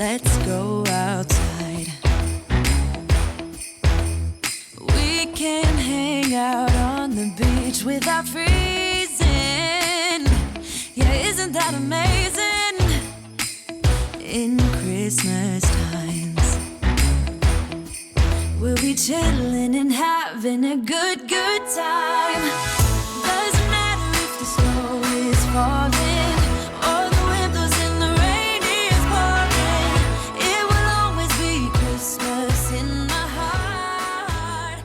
let's go outside. We can hang out on the beach without freezing. Yeah, isn't that amazing? In Christmas times, we'll be chilling and having a good time. Doesn't matter if the snow is falling or the wind blows and the rain is pouring. It will always be Christmas in my heart.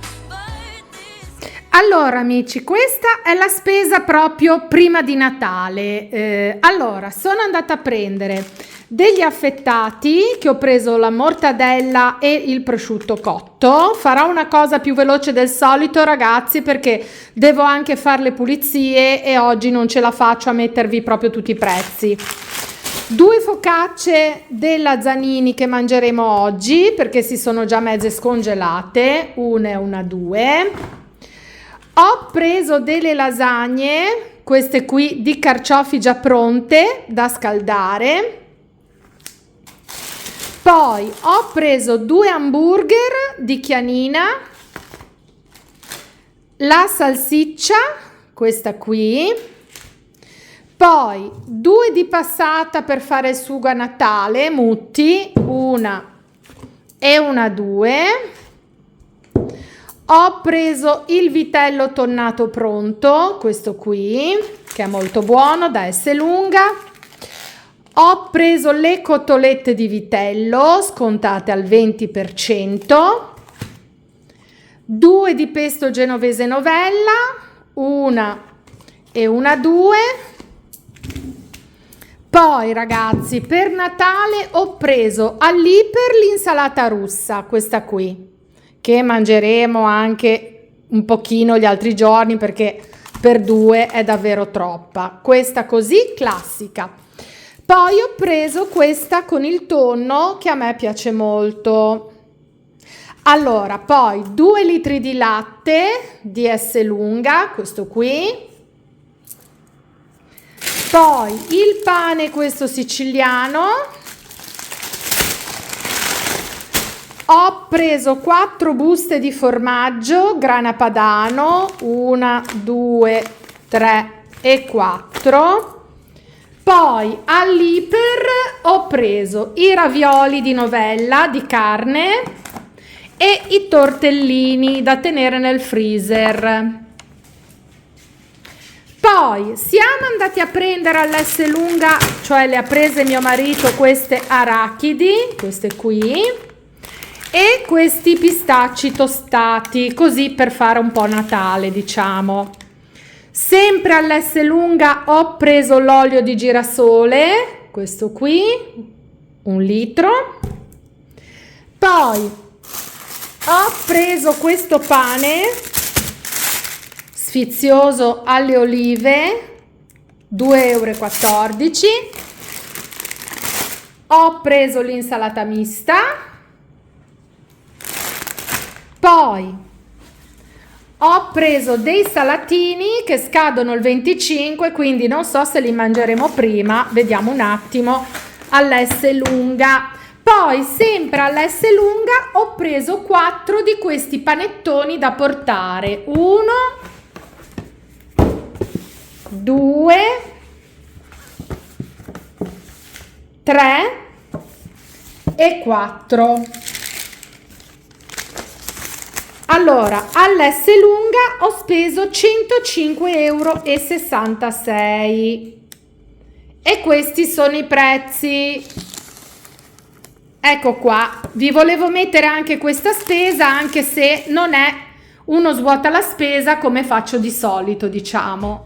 Allora amici, questa è la spesa proprio prima di Natale. Allora, sono andata a prendere degli affettati, che ho preso la mortadella e il prosciutto cotto. Farò una cosa più veloce del solito, ragazzi, perché devo anche fare le pulizie e oggi non ce la faccio a mettervi proprio tutti i prezzi. 2 focacce della Zanini che mangeremo oggi, perché si sono già mezze scongelate, una e una 2. Ho preso delle lasagne, queste qui di carciofi già pronte da scaldare. Poi ho preso 2 hamburger di Chianina, la salsiccia, questa qui, poi 2 di passata per fare il sugo a Natale, Mutti, una e una 2. Ho preso il vitello tonnato pronto, questo qui, che è molto buono, da Esselunga. Ho preso le cotolette di vitello scontate al 20%, 2 di pesto genovese novella, una e una 2. Poi ragazzi, per Natale ho preso all'Iper l'insalata russa, questa qui, che mangeremo anche un pochino gli altri giorni perché per 2 è davvero troppa. Questa così classica. Poi ho preso questa con il tonno che a me piace molto. Allora, poi 2 litri di latte di Esselunga, questo qui. Poi il pane, questo siciliano. Ho preso 4 buste di formaggio grana padano, 1, 2, 3 e 4. Poi all'Iper ho preso i ravioli di novella di carne e i tortellini da tenere nel freezer. Poi siamo andati a prendere all'Esselunga, cioè le ha prese mio marito, queste arachidi, queste qui, e questi pistacci tostati, così per fare un po' Natale, diciamo. Sempre all'Esselunga ho preso l'olio di girasole, questo qui, 1 litro. Poi ho preso questo pane sfizioso alle olive, 2,14 euro. Ho preso l'insalata mista. Poi ho preso dei salatini che scadono il 25, quindi non so se li mangeremo prima, vediamo un attimo, all'Esselunga. Poi sempre all'Esselunga ho preso 4 di questi panettoni da portare, 1, 2, 3 e 4. Allora, all'Esselunga ho speso 105,66 euro e questi sono i prezzi. Ecco qua, vi volevo mettere anche questa spesa, anche se non è uno svuota la spesa come faccio di solito, diciamo.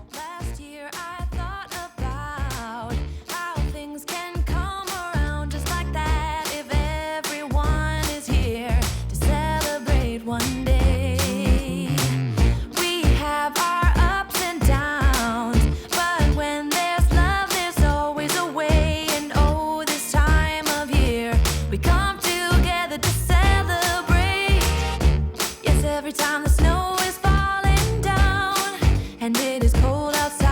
Every time the snow is falling down and it is cold outside.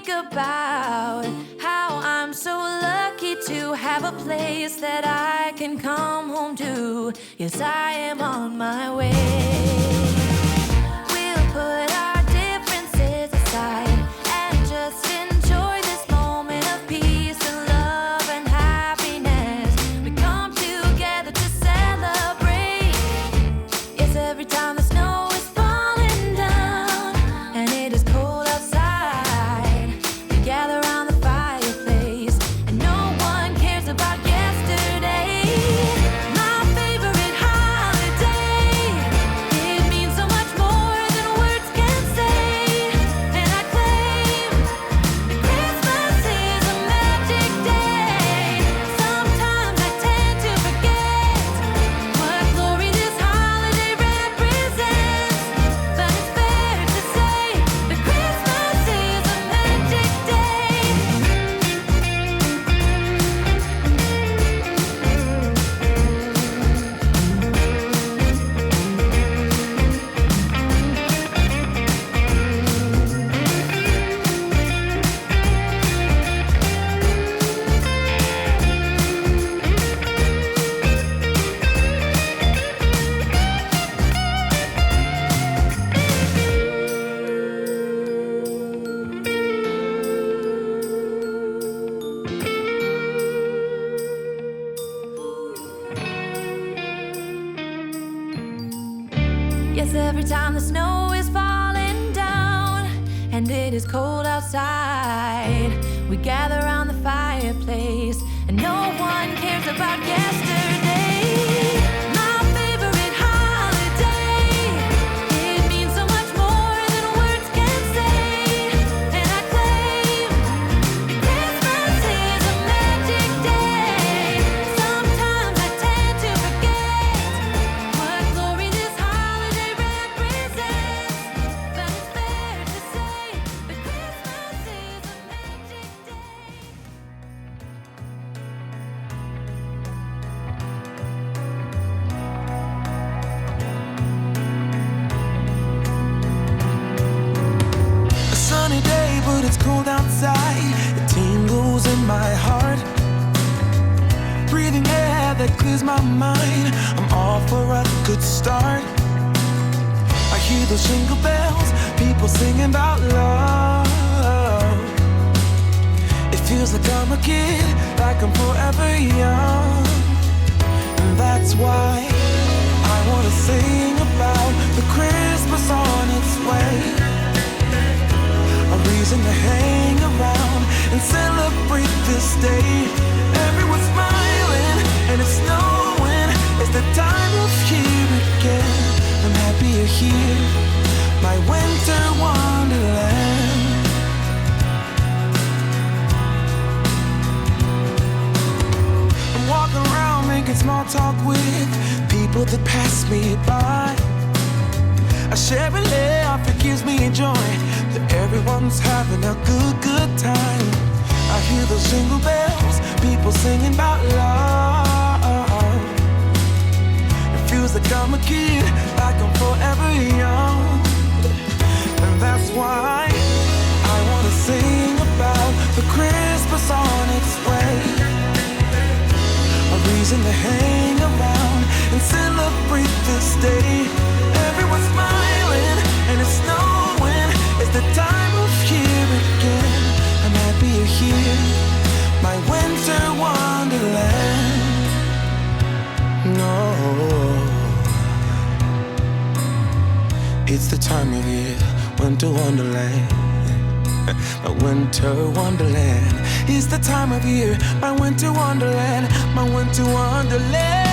think about how I'm so lucky to have a place that I can come home to. Yes, I am on my way. We'll put our differences aside and just enjoy this moment of peace and love and happiness. We come together to celebrate. Yes, every time the snow is falling down and it is cold outside, we gather around the fireplace and no one cares about yesterday. My favorite holiday, it means so much more than words can say. And I claim that Christmas is a magic day. Sometimes I tend to forget what glory this holiday represents, but it's fair to say that Christmas is a magic day. Yes, every time the snow is falling down and it is cold outside, we gather around the fireplace and no one cares about yesterday. My favorite holiday, it means so much more than words can say. And I claim that Christmas is a magic day. Sometimes I tend to forget what glory this holiday represents, but it's fair to say that Christmas is a magic day. A sunny day, but it's cold outside. It tingles in my heart. Breathing air that clears my mind. I'm all for a good start. I hear those jingle bells, people singing about love. It feels like I'm a kid, like I'm forever young. And that's why I wanna sing about the Christmas on its way. A reason to hang around and celebrate this day. Everyone's smiling and it's snowing. It's the time of year again. I'm happy you're here, my winter wonderland. I'm walking around making small talk with people that pass me by. I share a laugh, it gives me joy that everyone's having a good time. I hear those jingle bells, people singing about love. It feels like I'm a kid, like I'm forever young. And that's why I wanna sing about the Christmas on its way. A reason to hang around and celebrate this day. Everyone's smiling and it's snowing. It's the time of year again. I'm happy you're here, my winter wonderland. No, it's the time of year, winter wonderland. My winter wonderland. It's the time of year, my winter wonderland, my winter wonderland.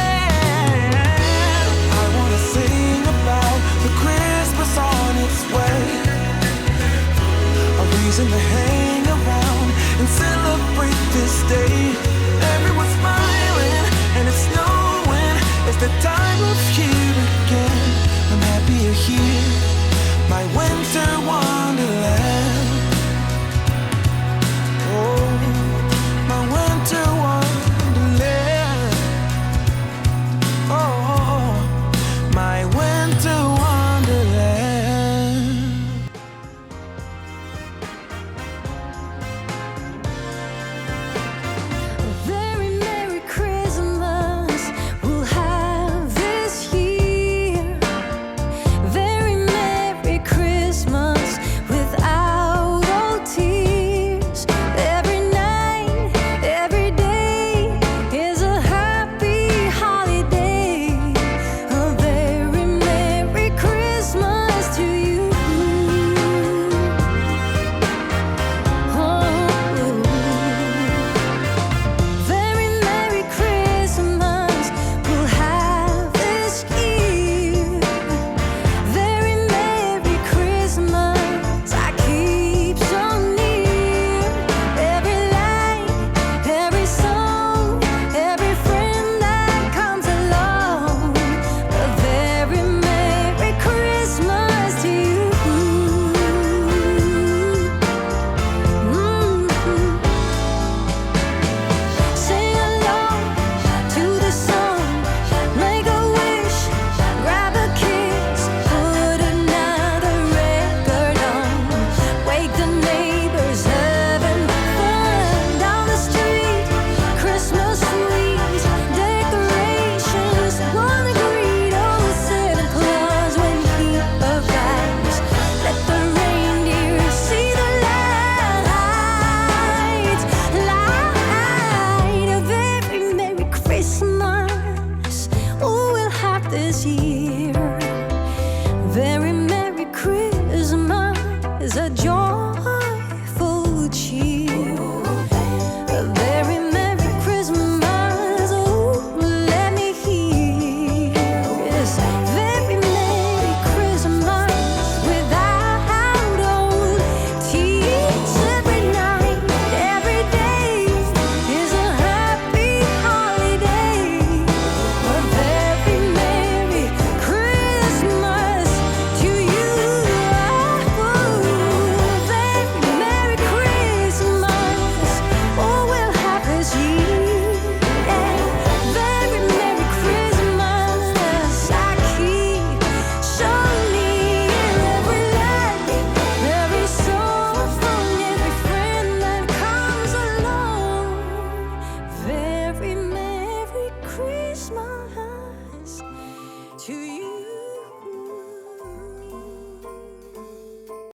I wanna sing about the Christmas on its way. A reason to hang around and celebrate this day.